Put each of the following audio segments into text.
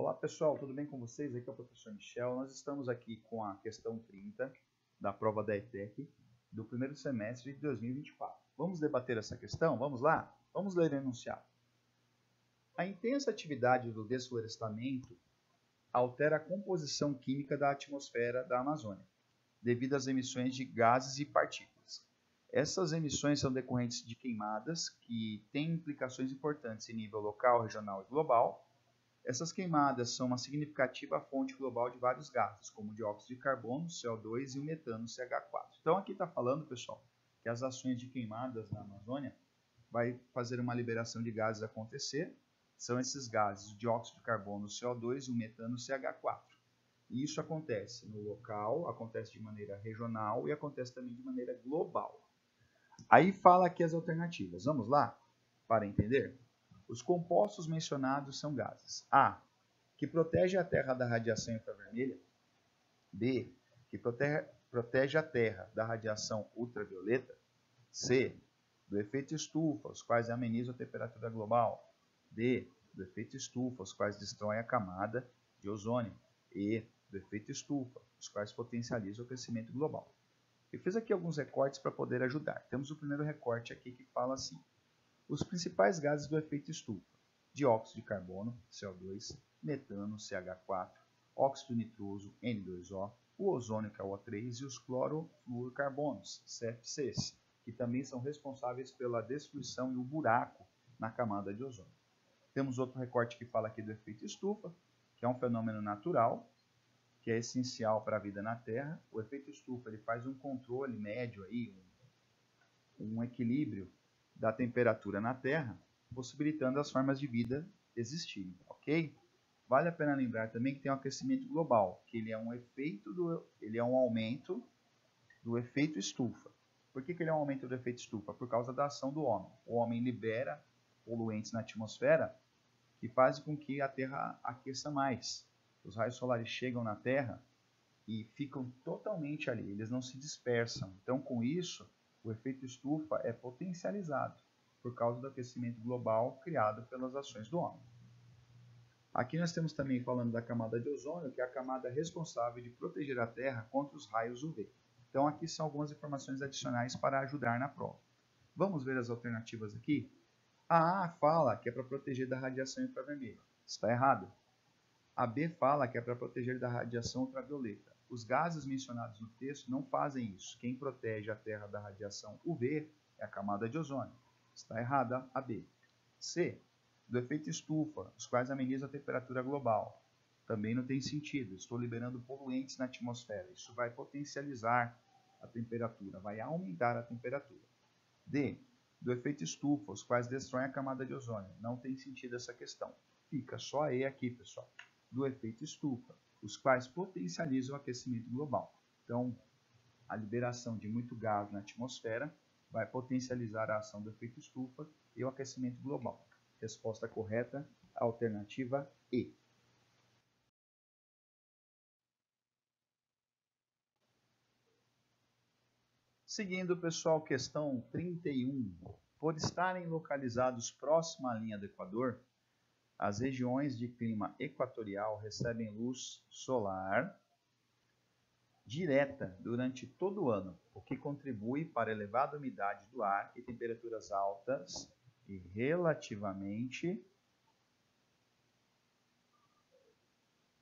Olá pessoal, tudo bem com vocês? Aqui é o professor Michel. Nós estamos aqui com a questão 30 da prova da ETEC do primeiro semestre de 2024. Vamos debater essa questão? Vamos lá? Vamos ler o enunciado. A intensa atividade do desflorestamento altera a composição química da atmosfera da Amazônia, devido às emissões de gases e partículas. Essas emissões são decorrentes de queimadas que têm implicações importantes em nível local, regional e global. Essas queimadas são uma significativa fonte global de vários gases, como o dióxido de carbono, CO2 e o metano, CH4. Então aqui está falando, pessoal, que as ações de queimadas na Amazônia vai fazer uma liberação de gases acontecer. São esses gases, o dióxido de carbono, o CO2 e o metano, CH4. E isso acontece no local, acontece de maneira regional e acontece também de maneira global. Aí fala aqui as alternativas. Vamos lá? Para entender? Os compostos mencionados são gases: A, que protege a Terra da radiação infravermelha; B, que protege a Terra da radiação ultravioleta; C, do efeito estufa, os quais amenizam a temperatura global; D, do efeito estufa, os quais destroem a camada de ozônio; E, do efeito estufa, os quais potencializam o aquecimento global. Eu fiz aqui alguns recortes para poder ajudar. Temos o primeiro recorte aqui que fala assim: os principais gases do efeito estufa: dióxido de carbono, CO2, metano, CH4, óxido nitroso, N2O, o ozônio, que é o O3, e os clorofluorocarbonos, CFCs, que também são responsáveis pela destruição e o buraco na camada de ozônio. Temos outro recorte que fala aqui do efeito estufa, que é um fenômeno natural, que é essencial para a vida na Terra. O efeito estufa ele faz um controle médio, aí, um equilíbrio da temperatura na Terra, possibilitando as formas de vida existirem, ok? Vale a pena lembrar também que tem o aquecimento global, que ele é um aumento do efeito estufa. Por que ele é um aumento do efeito estufa? Por causa da ação do homem. O homem libera poluentes na atmosfera que fazem com que a Terra aqueça mais. Os raios solares chegam na Terra e ficam totalmente ali, eles não se dispersam. Então, com isso, o efeito estufa é potencializado por causa do aquecimento global criado pelas ações do homem. Aqui nós temos também falando da camada de ozônio, que é a camada responsável de proteger a Terra contra os raios UV. Então aqui são algumas informações adicionais para ajudar na prova. Vamos ver as alternativas aqui? A fala que é para proteger da radiação infravermelha. Está errado. A B fala que é para proteger da radiação ultravioleta. Os gases mencionados no texto não fazem isso. Quem protege a Terra da radiação UV é a camada de ozônio. Está errada a B. C, do efeito estufa, os quais amenizam a temperatura global. Também não tem sentido. Estou liberando poluentes na atmosfera. Isso vai potencializar a temperatura, vai aumentar a temperatura. D, do efeito estufa, os quais destroem a camada de ozônio. Não tem sentido essa questão. Fica só a E aqui, pessoal. Do efeito estufa, os quais potencializam o aquecimento global. Então, a liberação de muito gás na atmosfera vai potencializar a ação do efeito estufa e o aquecimento global. Resposta correta, alternativa E. Seguindo, pessoal, questão 31. Por estarem localizados próximo à linha do Equador, as regiões de clima equatorial recebem luz solar direta durante todo o ano, o que contribui para a elevada umidade do ar e temperaturas altas e relativamente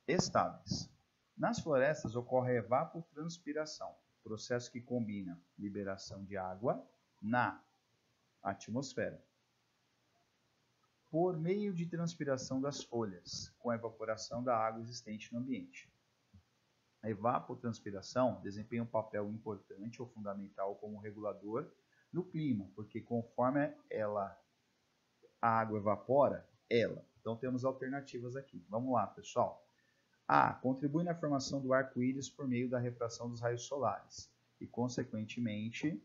estáveis. Nas florestas ocorre a evapotranspiração, processo que combina liberação de água na atmosfera por meio de transpiração das folhas, com a evaporação da água existente no ambiente. A evapotranspiração desempenha um papel importante ou fundamental como regulador no clima, porque conforme a água evapora, Então temos alternativas aqui. Vamos lá, pessoal. A, contribui na formação do arco-íris por meio da refração dos raios solares e, consequentemente,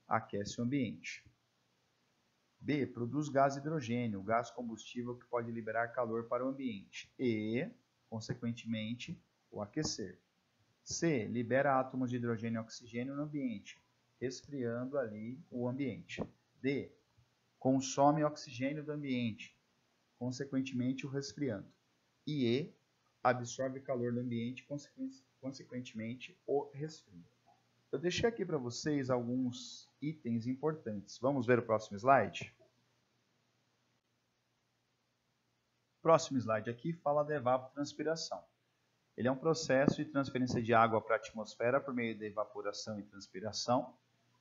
aquece o ambiente. B, produz gás hidrogênio, gás combustível que pode liberar calor para o ambiente e, consequentemente, o aquecer. C, libera átomos de hidrogênio e oxigênio no ambiente, resfriando ali o ambiente. D, consome oxigênio do ambiente, consequentemente o resfriando. E absorve calor do ambiente, consequentemente o resfria. Eu deixei aqui para vocês alguns itens importantes. Vamos ver o próximo slide? O próximo slide aqui fala da evapotranspiração. Ele é um processo de transferência de água para a atmosfera por meio da evaporação e transpiração.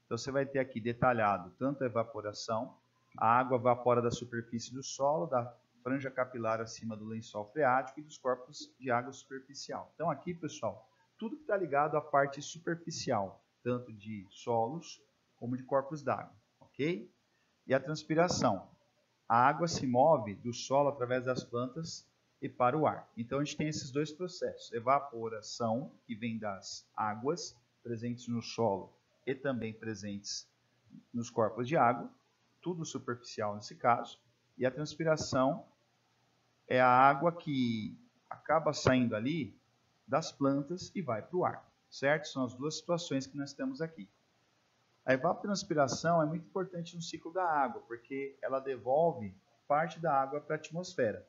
Então você vai ter aqui detalhado tanto a evaporação, a água evapora da superfície do solo, da franja capilar acima do lençol freático e dos corpos de água superficial. Então aqui, pessoal, tudo que está ligado à parte superficial, tanto de solos como de corpos d'água, ok? E a transpiração. A água se move do solo através das plantas e para o ar. Então a gente tem esses dois processos. Evaporação, que vem das águas presentes no solo e também presentes nos corpos de água, tudo superficial nesse caso. E a transpiração é a água que acaba saindo ali das plantas e vai para o ar, certo? São as duas situações que nós temos aqui. A evapotranspiração é muito importante no ciclo da água, porque ela devolve parte da água para a atmosfera,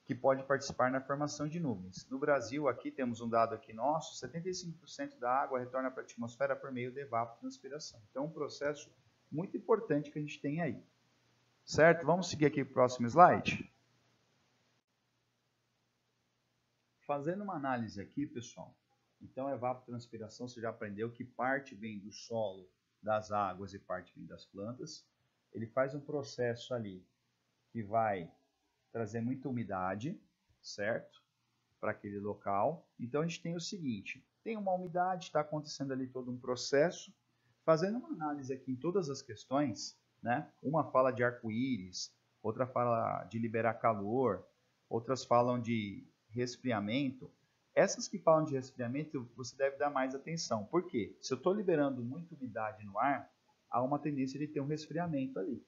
que pode participar na formação de nuvens. No Brasil, aqui temos um dado aqui nosso, 75% da água retorna para a atmosfera por meio da evapotranspiração. Então, é um processo muito importante que a gente tem aí. Certo? Vamos seguir aqui para o próximo slide. Fazendo uma análise aqui, pessoal. Então, a evapotranspiração, você já aprendeu que parte vem do solo, das águas e parte vem das plantas. Ele faz um processo ali que vai trazer muita umidade, certo? Para aquele local. Então, a gente tem o seguinte, tem uma umidade, está acontecendo ali todo um processo. Fazendo uma análise aqui em todas as questões, né? Uma fala de arco-íris, outra fala de liberar calor, outras falam de resfriamento. Essas que falam de resfriamento, você deve dar mais atenção. Por quê? Se eu estou liberando muita umidade no ar, há uma tendência de ter um resfriamento ali,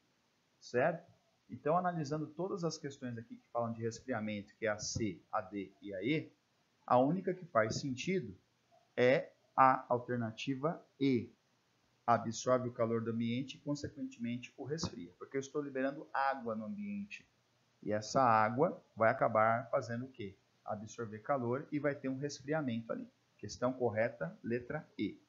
certo? Então, analisando todas as questões aqui que falam de resfriamento, que é a C, a D e a E, a única que faz sentido é a alternativa E. Absorve o calor do ambiente e, consequentemente, o resfria. Porque eu estou liberando água no ambiente. E essa água vai acabar fazendo o quê? Absorver calor e vai ter um resfriamento ali. Questão correta, letra E.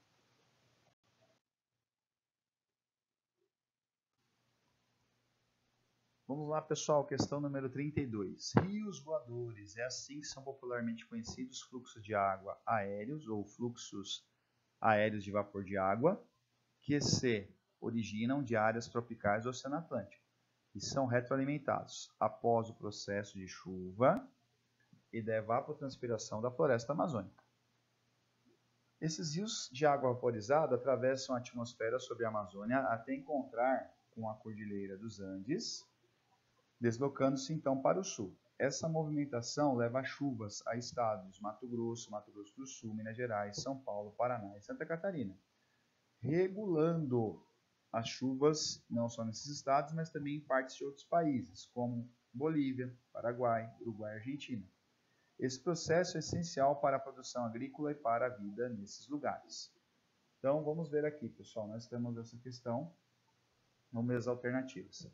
Vamos lá, pessoal, questão número 32. Rios voadores, é assim que são popularmente conhecidos fluxos de água aéreos ou fluxos aéreos de vapor de água, que se originam de áreas tropicais do Oceano Atlântico e são retroalimentados após o processo de chuva e da evapotranspiração da floresta amazônica. Esses rios de água vaporizada atravessam a atmosfera sobre a Amazônia até encontrar com a Cordilheira dos Andes, deslocando-se então para o sul. Essa movimentação leva a chuvas a estados Mato Grosso, Mato Grosso do Sul, Minas Gerais, São Paulo, Paraná e Santa Catarina, regulando as chuvas não só nesses estados, mas também em partes de outros países, como Bolívia, Paraguai, Uruguai e Argentina. Esse processo é essencial para a produção agrícola e para a vida nesses lugares. Então, vamos ver aqui, pessoal, nós temos essa questão, vamos ver as alternativas.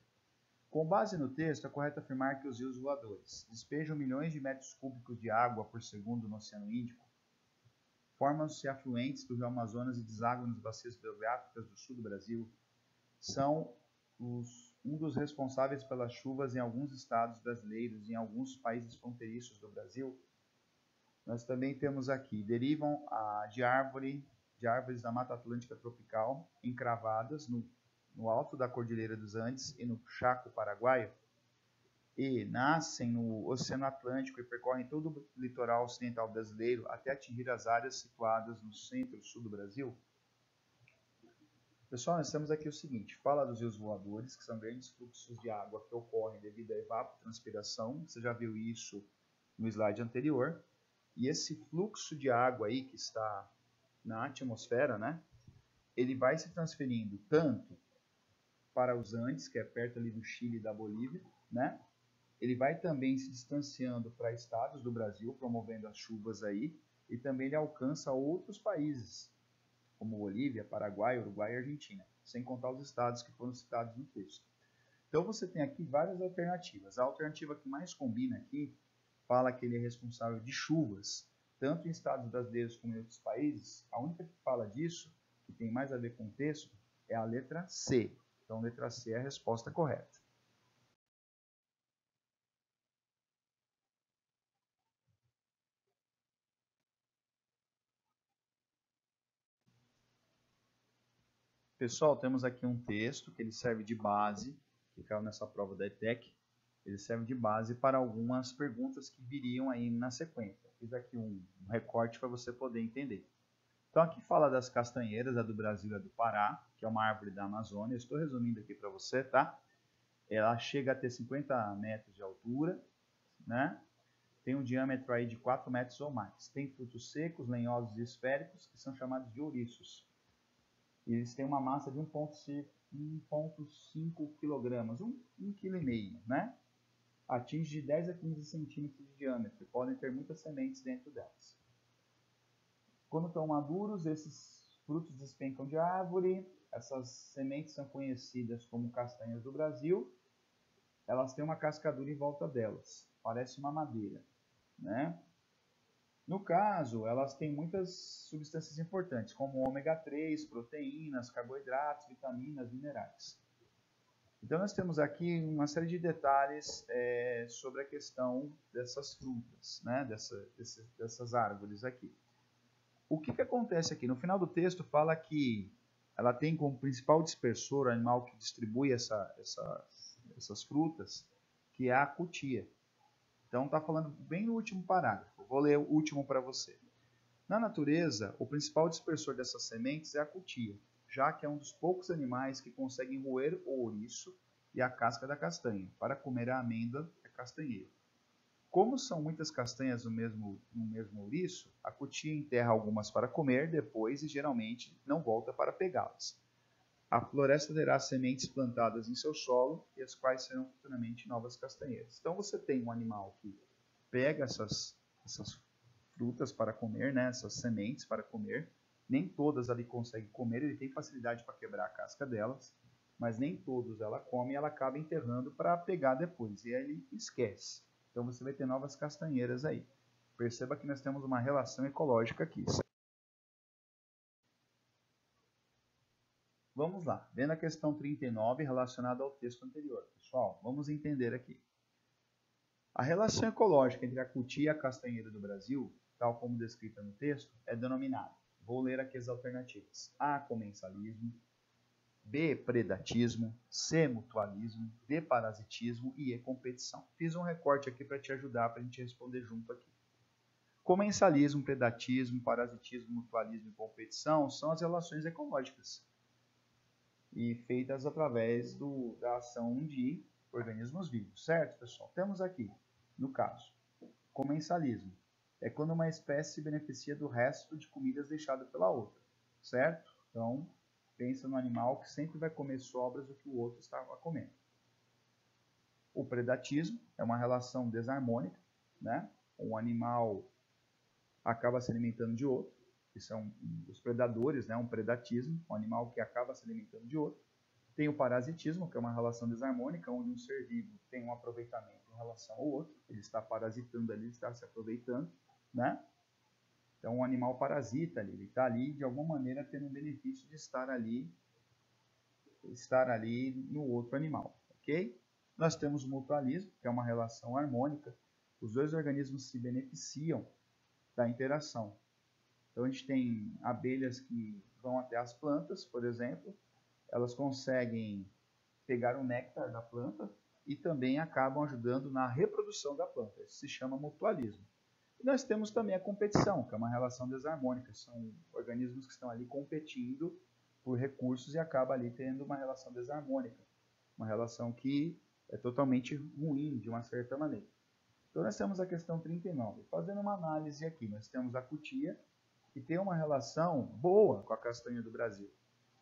Com base no texto, é correto afirmar que os rios voadores despejam milhões de metros cúbicos de água por segundo no Oceano Índico, formam-se afluentes do rio Amazonas e desaguam nas bacias hidrográficas do sul do Brasil, são um dos responsáveis pelas chuvas em alguns estados brasileiros e em alguns países fronteiriços do Brasil. Nós também temos aqui, derivam de árvores da Mata Atlântica tropical, encravadas no alto da Cordilheira dos Andes e no Chaco Paraguaio, e nascem no Oceano Atlântico e percorrem todo o litoral ocidental brasileiro até atingir as áreas situadas no centro e sul do Brasil. Pessoal, nós temos aqui o seguinte, fala dos rios voadores, que são grandes fluxos de água que ocorrem devido à evapotranspiração, você já viu isso no slide anterior, e esse fluxo de água aí que está na atmosfera, né, ele vai se transferindo tanto para os Andes, que é perto ali do Chile e da Bolívia, né, ele vai também se distanciando para estados do Brasil, promovendo as chuvas aí, e também ele alcança outros países, como Bolívia, Paraguai, Uruguai e Argentina, sem contar os estados que foram citados no texto. Então você tem aqui várias alternativas. A alternativa que mais combina aqui fala que ele é responsável de chuvas, tanto em estados brasileiros como em outros países. A única que fala disso, que tem mais a ver com o texto, é a letra C. Então, letra C é a resposta correta. Pessoal, temos aqui um texto que ele serve de base, que caiu nessa prova da ETEC. Ele serve de base para algumas perguntas que viriam aí na sequência. Fiz aqui um recorte para você poder entender. Então, aqui fala das castanheiras, a do Brasil e a do Pará, que é uma árvore da Amazônia. Eu estou resumindo aqui para você, tá? Ela chega a ter 50 metros de altura, né? Tem um diâmetro aí de 4 metros ou mais. Tem frutos secos, lenhosos e esféricos, que são chamados de ouriços. Eles têm uma massa de 1,5 kg, 1,5 kg, né? Atinge de 10 a 15 centímetros de diâmetro e podem ter muitas sementes dentro delas. Quando estão maduros, esses frutos despencam de árvore. Essas sementes são conhecidas como castanhas do Brasil. Elas têm uma cascadura em volta delas, parece uma madeira, né? No caso, elas têm muitas substâncias importantes, como ômega 3, proteínas, carboidratos, vitaminas, minerais. Então, nós temos aqui uma série de detalhes sobre a questão dessas frutas, né? dessas árvores aqui. O que acontece aqui? No final do texto fala que ela tem como principal dispersor, o animal que distribui essas frutas, que é a cutia. Então, está falando bem no último parágrafo. Vou ler o último para você. Na natureza, o principal dispersor dessas sementes é a cutia, já que é um dos poucos animais que conseguem roer o ouriço e a casca da castanha para comer a amêndoa e a castanheira. Como são muitas castanhas no mesmo ouriço, a cutia enterra algumas para comer depois e geralmente não volta para pegá-las. A floresta terá sementes plantadas em seu solo e as quais serão futuramente novas castanheiras. Então você tem um animal que pega essas frutas para comer, né, essas sementes para comer. Nem todas ele consegue comer, ele tem facilidade para quebrar a casca delas, mas nem todos ela come e ela acaba enterrando para pegar depois. E aí ele esquece. Então você vai ter novas castanheiras aí. Perceba que nós temos uma relação ecológica aqui. Vamos lá, vendo a questão 39 relacionada ao texto anterior. Pessoal, vamos entender aqui. A relação ecológica entre a cutia e a castanheira do Brasil, tal como descrita no texto, é denominada. Vou ler aqui as alternativas. A, comensalismo. B, predatismo. C, mutualismo. D, parasitismo. E E, competição. Fiz um recorte aqui para te ajudar, para a gente responder junto aqui. Comensalismo, predatismo, parasitismo, mutualismo e competição são as relações ecológicas e feitas através da ação de organismos vivos, certo, pessoal? Temos aqui, no caso, comensalismo. É quando uma espécie se beneficia do resto de comidas deixadas pela outra, certo? Então, pensa no animal que sempre vai comer sobras do que o outro estava comendo. O predatismo é uma relação desarmônica, né? Um animal acaba se alimentando de outro, que são os predadores, né? Um predatismo, um animal que acaba se alimentando de outro. Tem o parasitismo, que é uma relação desarmônica, onde um ser vivo tem um aproveitamento em relação ao outro, ele está parasitando ali, ele está se aproveitando, né? Então, um animal parasita ali, ele está ali, de alguma maneira, tendo um benefício de estar ali no outro animal, ok? Nós temos o mutualismo, que é uma relação harmônica, os dois organismos se beneficiam da interação. Então, a gente tem abelhas que vão até as plantas, por exemplo, elas conseguem pegar o néctar da planta e também acabam ajudando na reprodução da planta. Isso se chama mutualismo. E nós temos também a competição, que é uma relação desarmônica. São organismos que estão ali competindo por recursos e acaba ali tendo uma relação desarmônica. Uma relação que é totalmente ruim, de uma certa maneira. Então, nós temos a questão 39. Fazendo uma análise aqui, nós temos a cutia, que tem uma relação boa com a castanha do Brasil.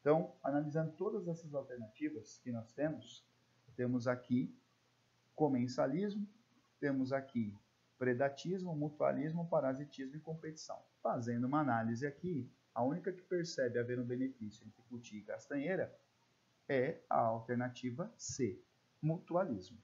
Então, analisando todas essas alternativas que nós temos aqui comensalismo, temos aqui predatismo, mutualismo, parasitismo e competição. Fazendo uma análise aqui, a única que percebe haver um benefício entre cutia e castanheira é a alternativa C, mutualismo.